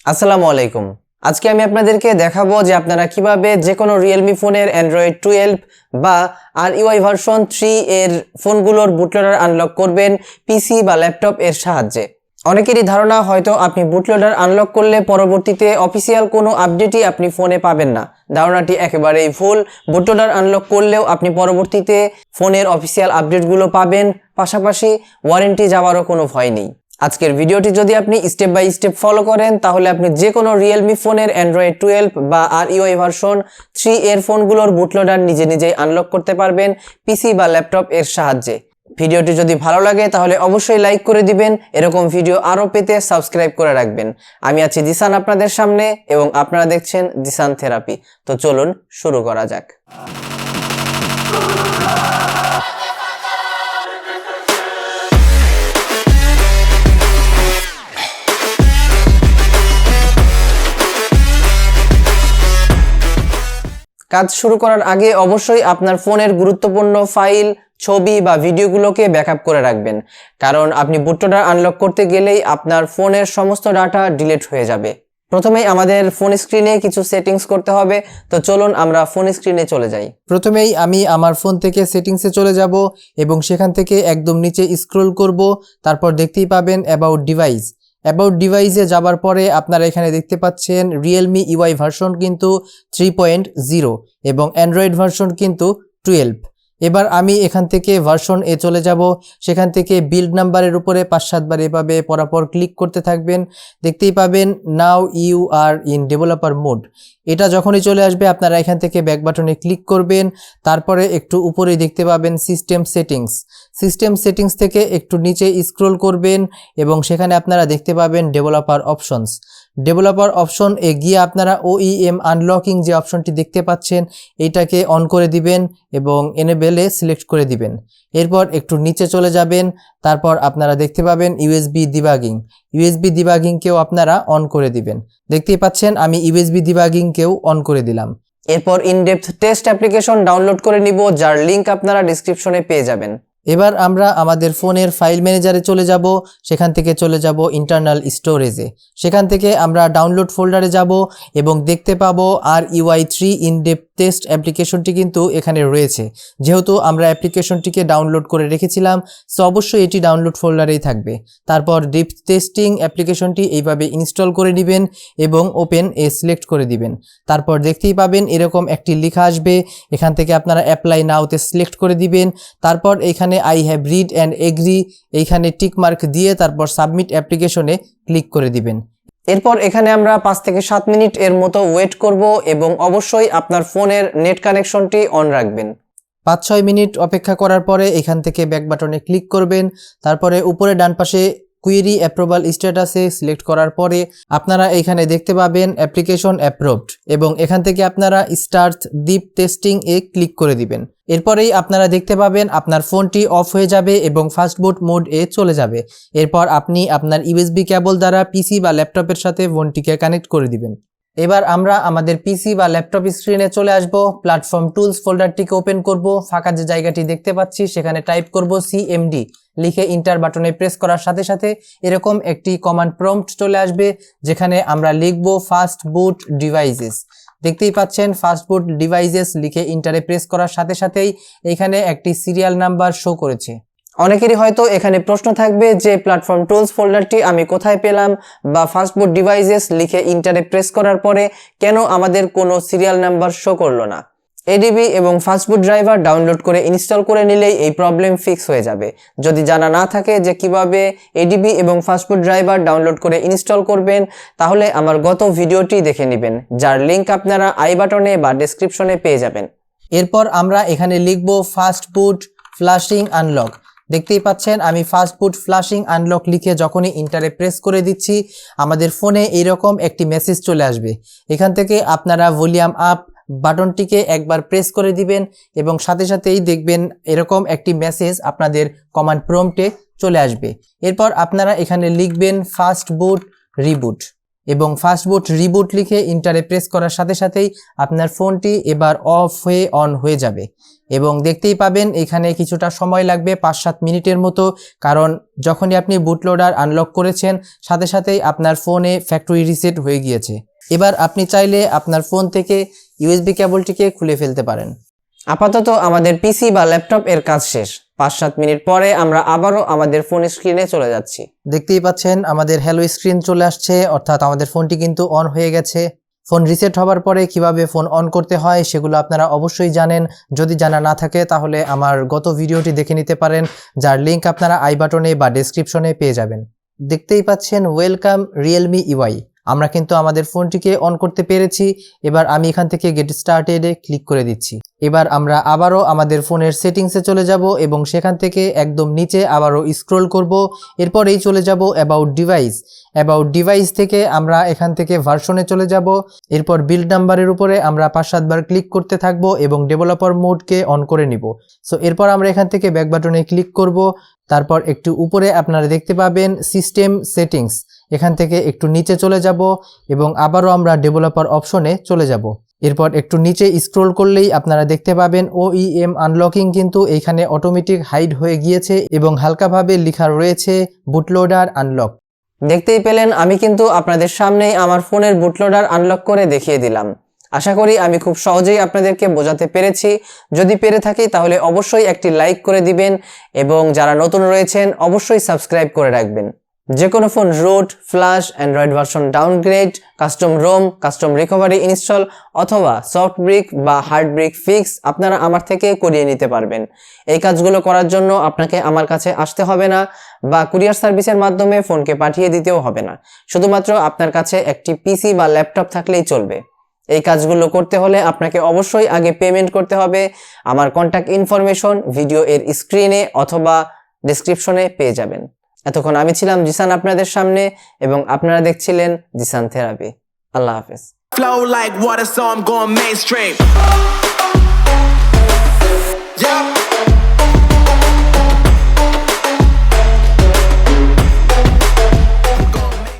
আসসালামু আলাইকুম। আজকে আমি আপনাদেরকে দেখাবো যে আপনারা কিভাবে যে কোনো Realme ফোনের Android 12 বা RUI ভার্সন 3 এর ফোনগুলোর বুটলোডার আনলক করবেন পিসি বা ল্যাপটপ এর সাহায্যে। অনেকেরই ধারণা হয়তো আপনি বুটলোডার আনলক করলে পরবর্তীতে অফিসিয়াল কোনো আপডেটই আপনি ফোনে পাবেন না। ধারণাটি একেবারেই ভুল। বুটলোডার আনলক করলেও আপনি পরবর্তীতে ফোনের অফিসিয়াল আপডেটগুলো পাবেন, পাশাপাশি ওয়ারেন্টি যাওয়ারও কোনো ভয় নেই। আজকের ভিডিওটি যদি আপনি স্টেপ বাই স্টেপ ফলো করেন তাহলে আপনি যে কোনো Realme ফোনের Android 12 বা RUI ভার্সন 3 এর ফোনগুলোর বুটলোডার নিজে নিজেই আনলক করতে পারবেন পিসি বা ল্যাপটপ এর সাহায্যে। ভিডিওটি যদি ভালো লাগে তাহলে অবশ্যই লাইক করে দিবেন। এরকম ভিডিও আরও পেতে সাবস্ক্রাইব করে রাখবেন। আমি আছি দিসান আপনাদের সামনে এবং আপনারা দেখছেন দিসান থেরাপি। তো চলুন শুরু করা যাক। কাজ শুরু করার আগে অবশ্যই আপনার ফোনের গুরুত্বপূর্ণ ফাইল, ছবি বা ভিডিওগুলোকে ব্যাকআপ করে রাখবেন, কারণ আপনি বুটলোডার আনলক করতে গেলেই আপনার ফোনের সমস্ত ডাটা ডিলিট হয়ে যাবে। প্রথমেই আমাদের ফোন স্ক্রিনে কিছু সেটিংস করতে হবে। তো চলুন আমরা ফোন স্ক্রিনে চলে যাই। প্রথমেই আমি আমার ফোন থেকে সেটিংসে চলে যাব এবং সেখান থেকে একদম নিচে স্ক্রল করব। তারপর দেখতেই পাবেন অ্যাবাউট ডিভাইস। অ্যাবাউট ডিভাইসে যাবার পরে আপনারা এখানে দেখতে পাচ্ছেন Realme UI ভার্সন কিন্তু 3.0 এবং অ্যান্ড্রয়েড ভার্সন কিন্তু 12। এবার আমি এখান থেকে ভার্সন এ চলে যাব। সেখান থেকে বিল্ড নাম্বারের উপরে 5-7 বার এভাবে পরপর ক্লিক করতে থাকবেন। দেখতেই পাবেন now you are in developer mode. এটা যখনই চলে আসবে আপনারা এখান থেকে ব্যাক বাটনে ক্লিক করবেন। তারপরে একটু উপরে দেখতে পাবেন সিস্টেম সেটিংস। সিস্টেম সেটিংস থেকে একটু নিচে স্ক্রল করবেন এবং সেখানে আপনারা দেখতে পাবেন developer options. Developer option A গিয়ে আপনারা OEM আনলকিং যে অপশনটি দেখতে পাচ্ছেন এইটাকে অন করে দিবেন এবং এনেবেলে সিলেক্ট করে দিবেন। এরপর একটু নিচে চলে যাবেন। তারপর আপনারা দেখতে পাবেন USB ডিবাগিং। USB ডিবাগিংকেও আপনারা অন করে দিবেন। দেখতেই পাচ্ছেন আমি USB ডিবাগিংকেও অন করে দিলাম। এরপর ইনডেপথ টেস্ট অ্যাপ্লিকেশন ডাউনলোড করে নিব, যার লিঙ্ক আপনারা ডেসক্রিপশনে পেয়ে যাবেন। এবার আমরা আমাদের ফোনের ফাইল ম্যানেজারে চলে যাব। সেখান থেকে চলে যাব ইন্টারনাল স্টোরেজে। সেখান থেকে আমরা ডাউনলোড ফোল্ডারে যাব এবং দেখতে পাবো RUI3 ইনডেপথ টেস্ট অ্যাপ্লিকেশনটি কিন্তু এখানে রয়েছে। যেহেতু আমরা অ্যাপ্লিকেশনটিকে ডাউনলোড করে রেখেছিলাম সো অবশ্যই এটি ডাউনলোড ফোল্ডারেই থাকবে। তারপর ডেপথ টেস্টিং অ্যাপ্লিকেশনটি এইভাবে ইনস্টল করে দিবেন এবং ওপেন এ সিলেক্ট করে দিবেন। তারপর দেখতেই পাবেন এরকম একটি লেখা আসবে। এখান থেকে আপনারা অ্যাপ্লাই নাওতে সিলেক্ট করে দিবেন। তারপর এখানে I have read and agree এইখানে টিক মার্ক দিয়ে তারপর সাবমিট অ্যাপ্লিকেশনে ক্লিক করে দিবেন। এরপর এখানে আমরা 5 থেকে 7 মিনিট এর মতো ওয়েট করব এবং অবশ্যই আপনার ফোনের নেট কানেকশনটি অন রাখবেন। 5-6 মিনিট অপেক্ষা করার পরে এখান থেকে ব্যাক বাটনে ক্লিক করবেন। তারপরে উপরে ডান পাশে কুয়েরি অ্যাপ্রুভাল স্ট্যাটাসে সিলেক্ট করার পরে আপনারা এখানে দেখতে পাবেন অ্যাপ্লিকেশন অ্যাপ্রুভড এবং এখান থেকে আপনারা স্টার্ট ডিপ টেস্টিং এ ক্লিক করে দিবেন। এরপরেই আপনারা দেখতে পাবেন আপনার ফোনটি অফ হয়ে যাবে এবং ফাস্টবুট মোড এ চলে যাবে। এরপর আপনি আপনার USB কেবল দ্বারা পিসি বা ল্যাপটপের সাথে ফোনটিকে কানেক্ট করে দিবেন। এবার আমরা আমাদের পিসি বা ল্যাপটপ স্ক্রিনে চলে আসব। প্ল্যাটফর্ম টুলস ফোল্ডারটিকে ওপেন করব। ফাঁকা যে জায়গাটি দেখতে পাচ্ছি সেখানে টাইপ করব CMD লিখে ইন্টার বাটনে প্রেস করার সাথে সাথে এরকম একটি কমান্ড প্রম্পট চলে আসবে, যেখানে আমরা লিখব ফাস্টবুট ডিভাইসেস। দেখতেই পাচ্ছেন ফাস্টবুট ডিভাইসেস লিখে ইন্টারে প্রেস করার সাথে সাথেই এখানে একটি সিরিয়াল নাম্বার শো করেছে। অনেকেরই হয়তো এখানে প্রশ্ন থাকবে যে প্ল্যাটফর্ম টুলস ফোল্ডারটি আমি কোথায় পেলাম, বা ফাস্টবুট ডিভাইসেস লিখে ইন্টারে প্রেস করার পরে কেন আমাদের কোনো সিরিয়াল নাম্বার শো করলো না। এডিবি এবং ফাস্টবুট ড্রাইভার ডাউনলোড করে ইনস্টল করে নিলেই এই প্রবলেম ফিক্স হয়ে যাবে। যদি জানা না থাকে যে কিভাবে এডিবি এবং ফাস্টবুট ড্রাইভার ডাউনলোড করে ইনস্টল করবেন তাহলে আমার গত ভিডিওটি দেখে নেবেন, যার লিঙ্ক আপনারা আই বাটনে বা ডেসক্রিপশনে পেয়ে যাবেন। এরপর আমরা এখানে লিখব ফাস্টবুট ফ্লাশিং আনলক। দেখতেই পাচ্ছেন আমি ফাস্টবুট ফ্লাশিং আনলক লিখে যখনই ইন্টারে প্রেস করে দিচ্ছি আমাদের ফোনে এইরকম একটি মেসেজ চলে আসবে। এখান থেকে আপনারা ভলিউম আপ বাটনটিকে একবার প্রেস করে দিবেন এবং সাথে সাথেই দেখবেন এরকম একটি মেসেজ আপনাদের কমান্ড প্রম্পটে চলে আসবে। এরপর আপনারা এখানে লিখবেন ফাস্টবুট রিবুট। এবং ফাস্টবুট রিবুট লিখে ইন্টারে প্রেস করার সাথে সাথেই আপনার ফোনটি এবার অফ হয়ে অন হয়ে যাবে এবং দেখতেই পাবেন এখানে কিছুটা সময় লাগবে 5-7 মিনিটের মতো, কারণ যখনই আপনি বুটলোডার আনলক করেছেন সাথে সাথেই আপনার ফোনে ফ্যাক্টরি রিসেট হয়ে গিয়েছে। এবার আপনি চাইলে আপনার ফোন থেকে ইউএসবি কেবলটিকে খুলে ফেলতে পারেন। আপাতত আমাদের পিসি বা ল্যাপটপ এর কাজ শেষ। 5-7 মিনিট পরে আমরা আবারও আমাদের ফোন স্ক্রিনে চলে যাচ্ছি। দেখতেই পাচ্ছেন আমাদের হ্যালো স্ক্রিন চলে আসছে, অর্থাৎ আমাদের ফোনটি কিন্তু অন হয়ে গেছে। ফোন রিসেট হবার পরে কিভাবে ফোন অন করতে হয় সেগুলো আপনারা অবশ্যই জানেন। যদি জানা না থাকে তাহলে আমার গত ভিডিওটি দেখে নিতে পারেন, যার লিঙ্ক আপনারা আই বাটনে বা ডেসক্রিপশনে পেয়ে যাবেন। দেখতেই পাচ্ছেন ওয়েলকাম রিয়েলমি ইউআই। আমরা কিন্তু আমাদের ফোনটিকে অন করতে পেরেছি। এবার আমি এখান থেকে গেট স্টার্টেডে ক্লিক করে দিচ্ছি। এবার আমরা আবারও আমাদের ফোনের সেটিংসে চলে যাব এবং সেখান থেকে একদম নিচে আবারও স্ক্রল করব। এরপরেই চলে যাব অ্যাবাউট ডিভাইস। অ্যাবাউট ডিভাইস থেকে আমরা এখান থেকে ভার্সনে চলে যাব। এরপর বিল্ড নাম্বারের উপরে আমরা 5-7 বার ক্লিক করতে থাকবো এবং ডেভেলপার মোডকে অন করে নিব। সো এরপর আমরা এখান থেকে ব্যাক বাটনে ক্লিক করব। তারপর একটু উপরে আপনারা দেখতে পাবেন সিস্টেম সেটিংস। এখান থেকে একটু নিচে চলে যাব এবং আবারও আমরা ডেভেলপার অপশনে চলে যাব। এরপর একটু নিচে স্ক্রল করলেই আপনারা দেখতে পাবেন ওইএম আনলকিং কিন্তু এইখানে অটোমেটিক হাইড হয়ে গিয়েছে এবং হালকাভাবে লেখা রয়েছে বুটলোডার আনলক। দেখতেই পেলেন আমি কিন্তু আপনাদের সামনেই আমার ফোনের বুটলোডার আনলক করে দেখিয়ে দিলাম। আশা করি আমি খুব সহজেই আপনাদেরকে বোঝাতে পেরেছি। যদি পেরে থাকি তাহলে অবশ্যই একটি লাইক করে দিবেন এবং যারা নতুন রয়েছেন অবশ্যই সাবস্ক্রাইব করে রাখবেন। যে কোনো phone root, flash, Android version downgrade, custom ROM, custom recovery install অথবা সফট ব্রিক বা হার্ড ব্রিক ফিক্স আপনারা আমার থেকে করিয়ে নিতে পারবেন। এই কাজগুলো করার জন্য আপনাকে আমার কাছে আসতে হবে না বা কুরিয়ার সার্ভিসের মাধ্যমে ফোনকে পাঠিয়ে দিতেও হবে না। শুধুমাত্র আপনার কাছে একটি পিসি বা ল্যাপটপ থাকলেই চলবে। এই কাজগুলো করতে হলে আপনাকে অবশ্যই আগে পেমেন্ট করতে হবে। আমার কন্ট্যাক্ট ইনফরমেশন ভিডিও এর স্ক্রিনে অথবা ডেসক্রিপশনে পেয়ে যাবেন। এতক্ষণ আমি ছিলাম জিসান আপনাদের সামনে এবং আপনারা দেখছিলেন জিসান থেরাপি। আল্লাহ হাফেজ।